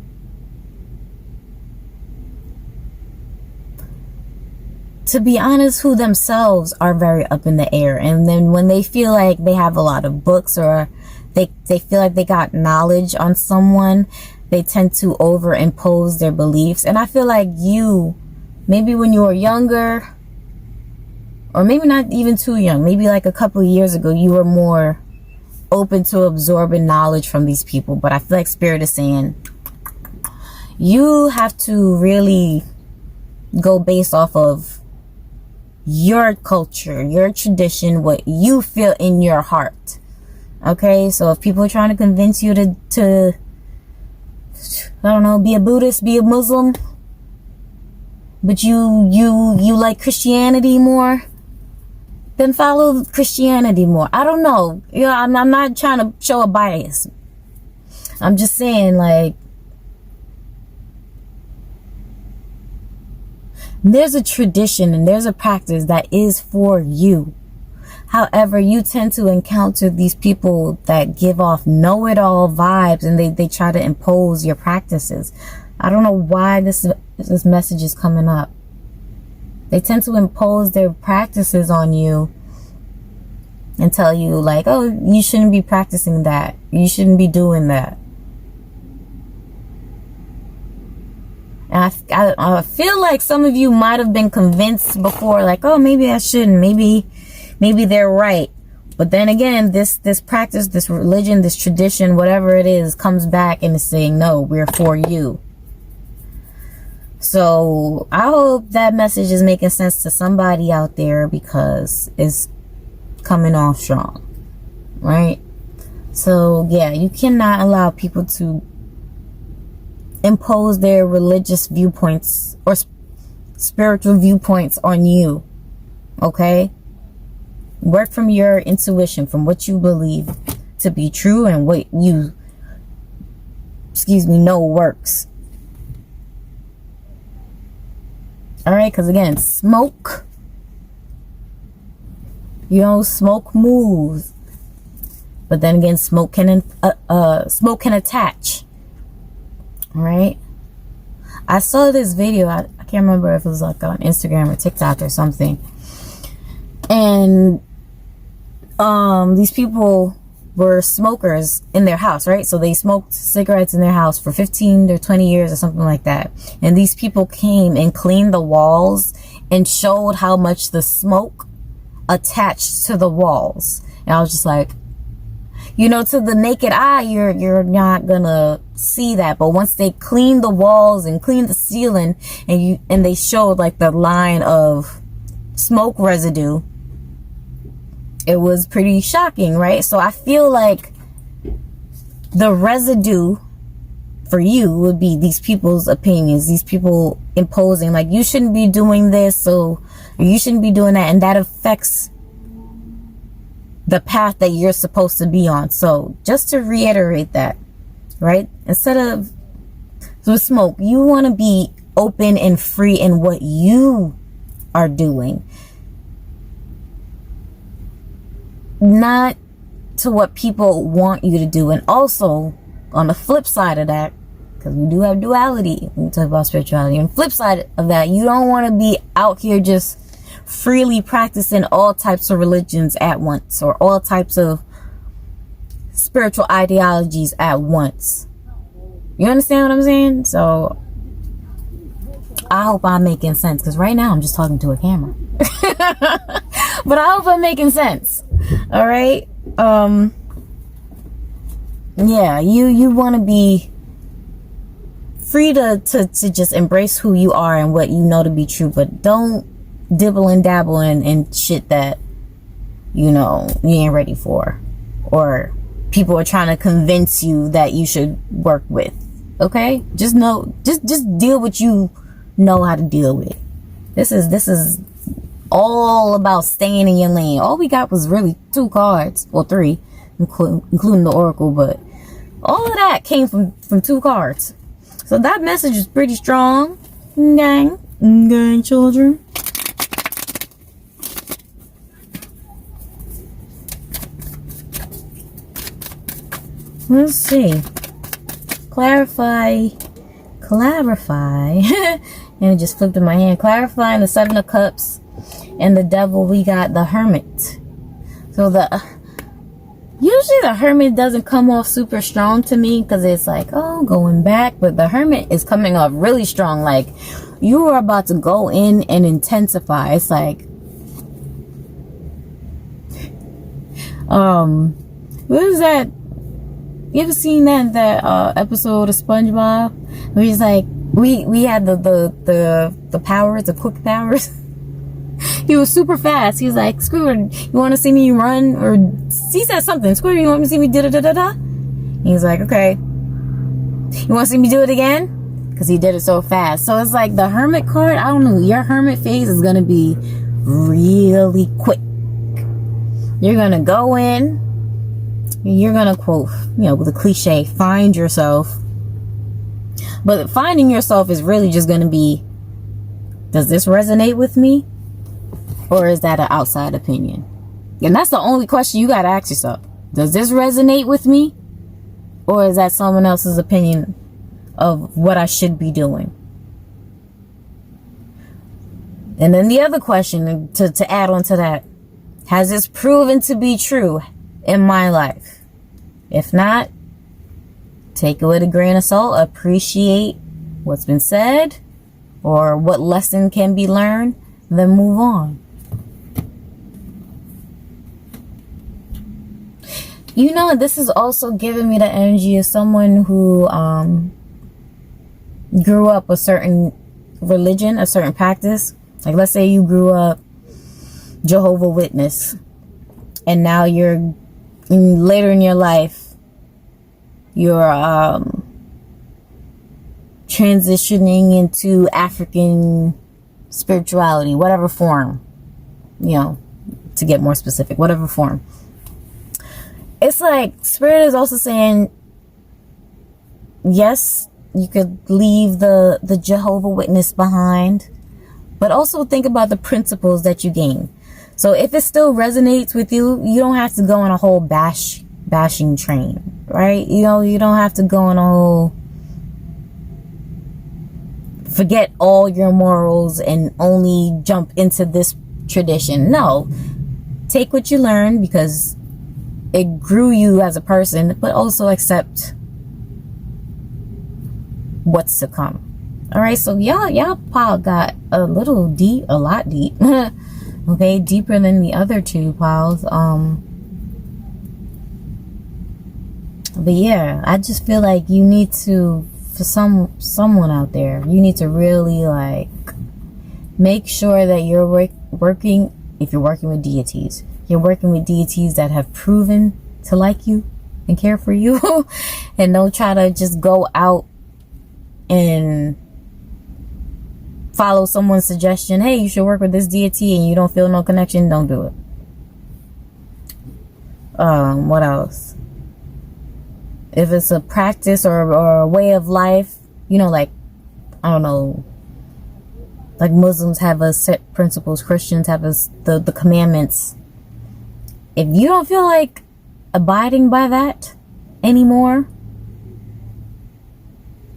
to be honest, who themselves are very up in the air. And then when they feel like they have a lot of books, or they feel like they got knowledge on someone, they tend to overimpose their beliefs. And I feel like you, maybe when you were younger, or maybe not even too young, maybe like a couple of years ago, you were more open to absorbing knowledge from these people. But I feel like Spirit is saying you have to really go based off of your culture, your tradition, what you feel in your heart. Okay, so if people are trying to convince you to I don't know, be a Buddhist, be a Muslim, but you like Christianity more, then follow Christianity more. I don't know. You know, I'm not trying to show a bias. I'm just saying, like, there's a tradition and there's a practice that is for you. However, you tend to encounter these people that give off know-it-all vibes, and they try to impose your practices. I don't know why this message is coming up. They tend to impose their practices on you and tell you, like, oh, you shouldn't be practicing that. You shouldn't be doing that. And I feel like some of you might have been convinced before, like, oh, maybe I shouldn't. Maybe they're right. But then again, this practice, this religion, this tradition, whatever it is, comes back and is saying, no, we're for you. So I hope that message is making sense to somebody out there, because it's coming off strong, right? So yeah, you cannot allow people to impose their religious viewpoints or spiritual viewpoints on you. Okay? Work from your intuition, from what you believe to be true and what you, know works. Alright, because again, smoke, smoke moves. But then again, smoke can attach. Alright? I saw this video, I can't remember if it was like on Instagram or TikTok or something. And these people were smokers in their house, right? So they smoked cigarettes in their house for 15 or 20 years or something like that. And these people came and cleaned the walls and showed how much the smoke attached to the walls. And I was just like, to the naked eye, you're not gonna see that. But once they cleaned the walls and cleaned the ceiling, and they showed like the line of smoke residue, it was pretty shocking, right? So I feel like the residue for you would be these people's opinions, these people imposing, like, you shouldn't be doing this, so you shouldn't be doing that, and that affects the path that you're supposed to be on. So just to reiterate that, right? Instead of with smoke, you want to be open and free in what you are doing, not to what people want you to do. And also on the flip side of that, because we do have duality when we talk about spirituality, and flip side of that, you don't want to be out here just freely practicing all types of religions at once, or all types of spiritual ideologies at once. You understand what I'm saying? So I hope I'm making sense, because right now I'm just talking to a camera. But I hope I'm making sense. All right. Yeah, you want to be free to just embrace who you are and what you know to be true, but don't dibble and dabble in shit that you ain't ready for, or people are trying to convince you that you should work with. Okay, just deal with you know how to deal with. This is all about staying in your lane. All we got was really 2 cards, or 3, including the oracle, but all of that came from 2 cards. So that message is pretty strong, gang children. Let's see. Clarify. And it just flipped in my hand. Clarifying the 7 of Cups and the Devil, we got the Hermit. So usually the Hermit doesn't come off super strong to me, because it's like, oh, going back. But the Hermit is coming off really strong. Like, you are about to go in and intensify. It's like, what is that? You ever seen that episode of SpongeBob where he's like, we had the powers, the quick powers. He was super fast. He was like, Squidward, you want to see me run? Or he said something. Squidward, you want me to see me da-da-da-da-da? He's like, okay. You want to see me do it again? Because he did it so fast. So it's like the Hermit card, I don't know, your Hermit phase is going to be really quick. You're going to go in. You're going to quote, with a cliche, find yourself. But finding yourself is really just going to be, does this resonate with me? Or is that an outside opinion? And that's the only question you got to ask yourself. Does this resonate with me? Or is that someone else's opinion of what I should be doing? And then the other question to add on to that, has this proven to be true in my life? If not, take it with a grain of salt, appreciate what's been said or what lesson can be learned, then move on. You know, this is also giving me the energy of someone who grew up a certain religion, a certain practice. Like, let's say you grew up Jehovah Witness, and now you're later in your life, you're transitioning into African spirituality, whatever form, you know, to get more specific, whatever form. It's like Spirit is also saying, yes, you could leave the Jehovah Witness behind, but also think about the principles that you gain. So if it still resonates with you, you don't have to go on a whole bashing train, right? You know, you don't have to go on a whole forget all your morals and only jump into this tradition. No, take what you learn because it grew you as a person, but also accept what's to come. All right, so y'all pile got a little deep, a lot deep. Okay, deeper than the other two piles. But yeah, I just feel like you need to, for someone out there, you need to really like make sure that you're working, if you're working with deities, you're working with deities that have proven to like you and care for you. And don't try to just go out and follow someone's suggestion. Hey, you should work with this deity, and you don't feel no connection. Don't do it. What else? If it's a practice or a way of life, you know, like, I don't know, like Muslims have a set principles, Christians have the commandments. If you don't feel like abiding by that anymore,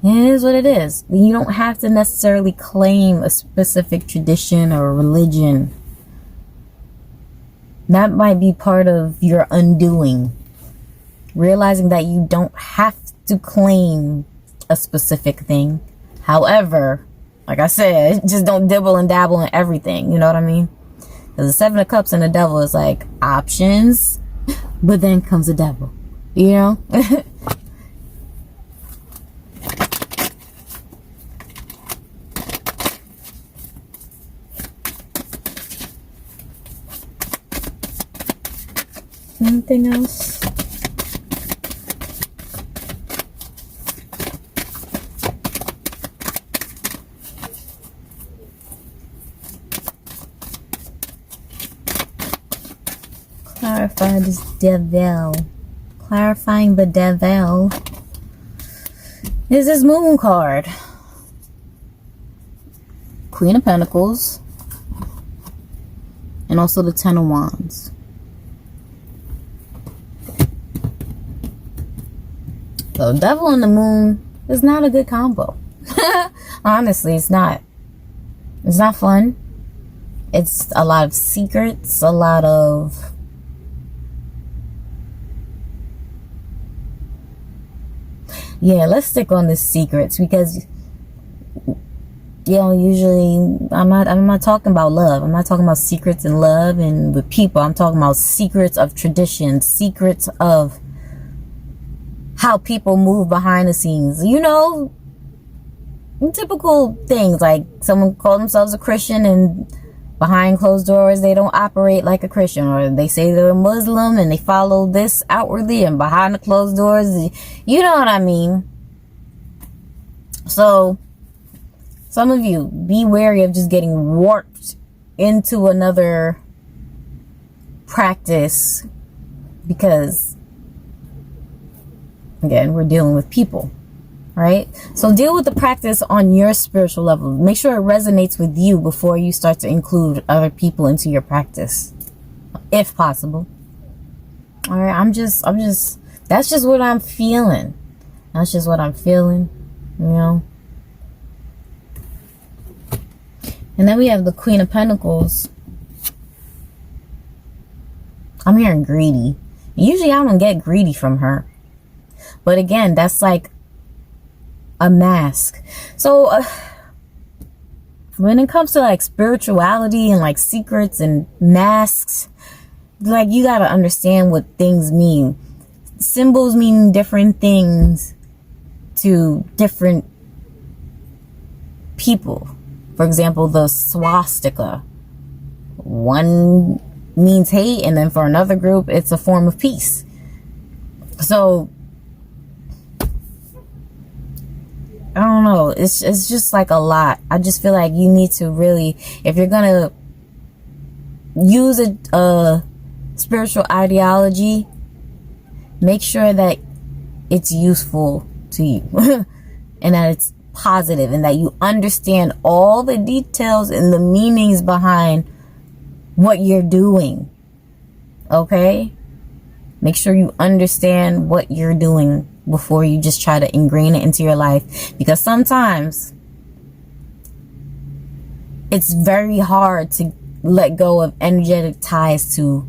it is what it is. You don't have to necessarily claim a specific tradition or religion. That might be part of your undoing. Realizing that you don't have to claim a specific thing. However, like I said, just don't dibble and dabble in everything. You know what I mean? Because the Seven of Cups and the Devil is like options, but then comes the devil. You know? Anything else? Clarify this devil. Clarifying the devil is this Moon card. Queen of Pentacles. And also the Ten of Wands. So Devil and the Moon is not a good combo. Honestly, it's not. It's not fun. It's a lot of secrets, a lot of let's stick on the secrets, because you know, usually I'm not talking about love. I'm not talking about secrets and love and with people. I'm talking about secrets of tradition, secrets of how people move behind the scenes. You know, typical things like someone call themselves a Christian and behind closed doors they don't operate like a Christian, or they say they're a Muslim and they follow this outwardly and behind the closed doors, you know what I mean. So some of you, be wary of just getting warped into another practice, because again, we're dealing with people, right? So deal with the practice on your spiritual level. Make sure it resonates with you before you start to include other people into your practice, if possible. All right, that's just what I'm feeling. That's just what I'm feeling, you know. And then we have the Queen of Pentacles. I'm hearing greedy. Usually I don't get greedy from her. But again, that's like a mask. So when it comes to like spirituality and like secrets and masks, like you got to understand what things mean. symbols mean different things to different people. For example, the swastika. One means hate, and then for another group, it's a form of peace. So, I don't know. It's just like a lot. I just feel like you need to really, if you're gonna use a spiritual ideology, make sure that it's useful to you and that it's positive and that you understand all the details and the meanings behind what you're doing. Okay? Make sure you understand what you're doing before you just try to ingrain it into your life, because sometimes it's very hard to let go of energetic ties to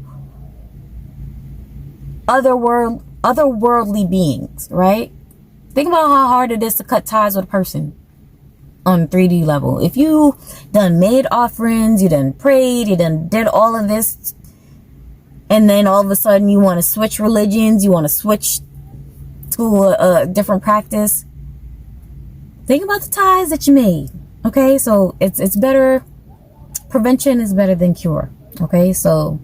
otherworldly beings, right? Think about how hard it is to cut ties with a person on 3D level. If you done made offerings, you done prayed, you done did all of this, and then all of a sudden you want to switch religions, you want to switch to a different practice, think about the ties that you made. Okay, so it's better, prevention is better than cure. Okay, so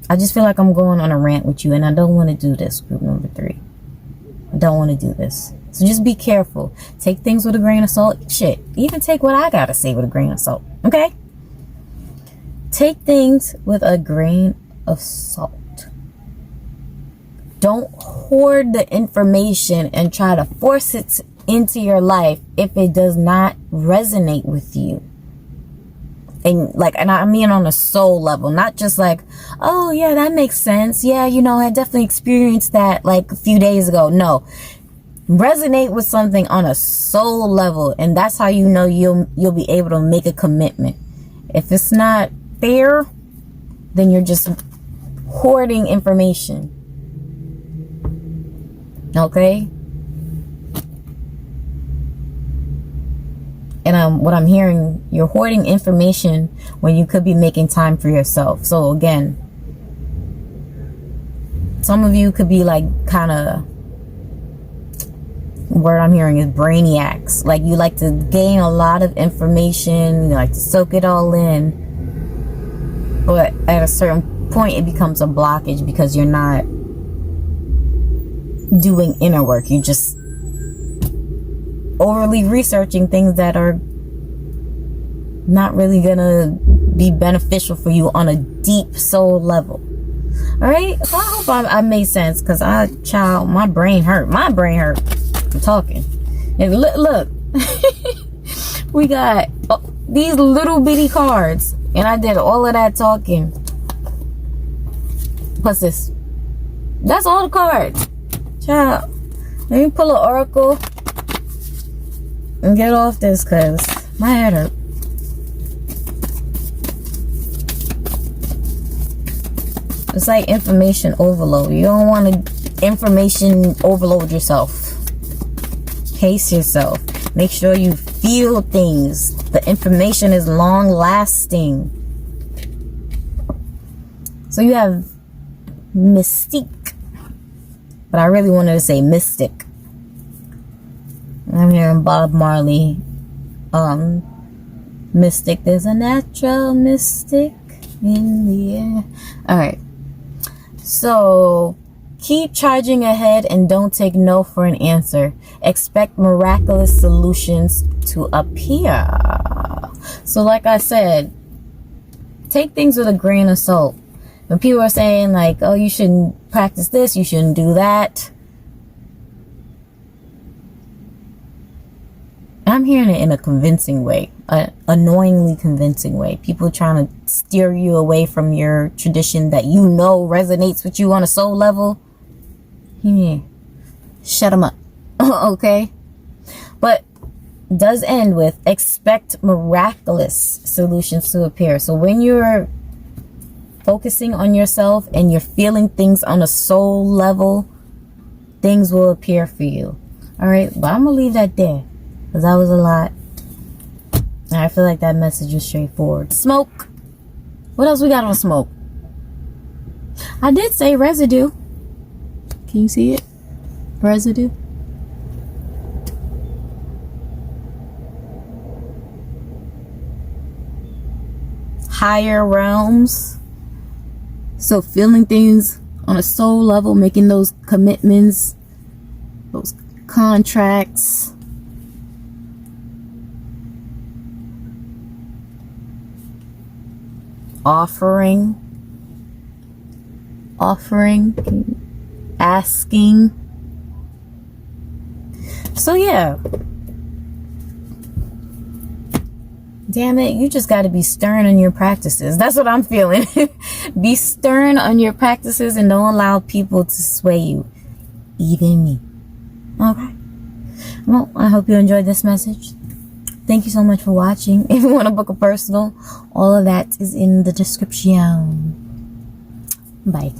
I just feel like I'm going on a rant with you, and I don't want to do this, group number 3. I don't want to do this. So just be careful. Take things with a grain of salt. Shit, even take what I gotta say with a grain of salt. Okay? Take things with a grain of salt. Don't hoard the information and try to force it into your life if it does not resonate with you. And I mean on a soul level, not just like, oh yeah, that makes sense. Yeah, you know, I definitely experienced that like a few days ago. No, resonate with something on a soul level, and that's how you know you'll be able to make a commitment. If it's not fair, then you're just hoarding information. Okay? And what I'm hearing, you're hoarding information when you could be making time for yourself. So again, some of you could be like kind of, word I'm hearing is brainiacs. Like you like to gain a lot of information, you like to soak it all in. But at a certain point, it becomes a blockage because you're not doing inner work. You just overly researching things that are not really gonna be beneficial for you on a deep soul level. All right, so I hope I made sense, because my brain hurt. I'm talking. And look, we got these little bitty cards, and I did all of that talking. What's this? That's all the cards. Child, let me pull an oracle and get off this, because my head hurt. It's like information overload. You don't want to information overload yourself. Pace yourself. Make sure you feel things. The information is long lasting. So you have mystique, but I really wanted to say mystic. I'm hearing Bob Marley. Mystic. There's a natural mystic in the air. Alright. So keep charging ahead and don't take no for an answer. Expect miraculous solutions to appear. So like I said, take things with a grain of salt. When people are saying like, oh, you shouldn't practice this, you shouldn't do that, I'm hearing it in a convincing way, an annoyingly convincing way. People trying to steer you away from your tradition that you know resonates with you on a soul level. Shut them up. Okay? But does end with expect miraculous solutions to appear. So when you're focusing on yourself and you're feeling things on a soul level, things will appear for you. All right? But I'm going to leave that there, because that was a lot. And I feel like that message was straightforward. Smoke. What else we got on smoke? I did say residue. Can you see it? Residue. Higher realms. So feeling things on a soul level, making those commitments, those contracts. Offering, asking. So yeah, damn it, you just got to be stern on your practices. That's what I'm feeling. Be stern on your practices and don't allow people to sway you, even me. Okay, well, I hope you enjoyed this message. Thank you so much for watching. If you want to book a personal, all of that is in the description. Bye.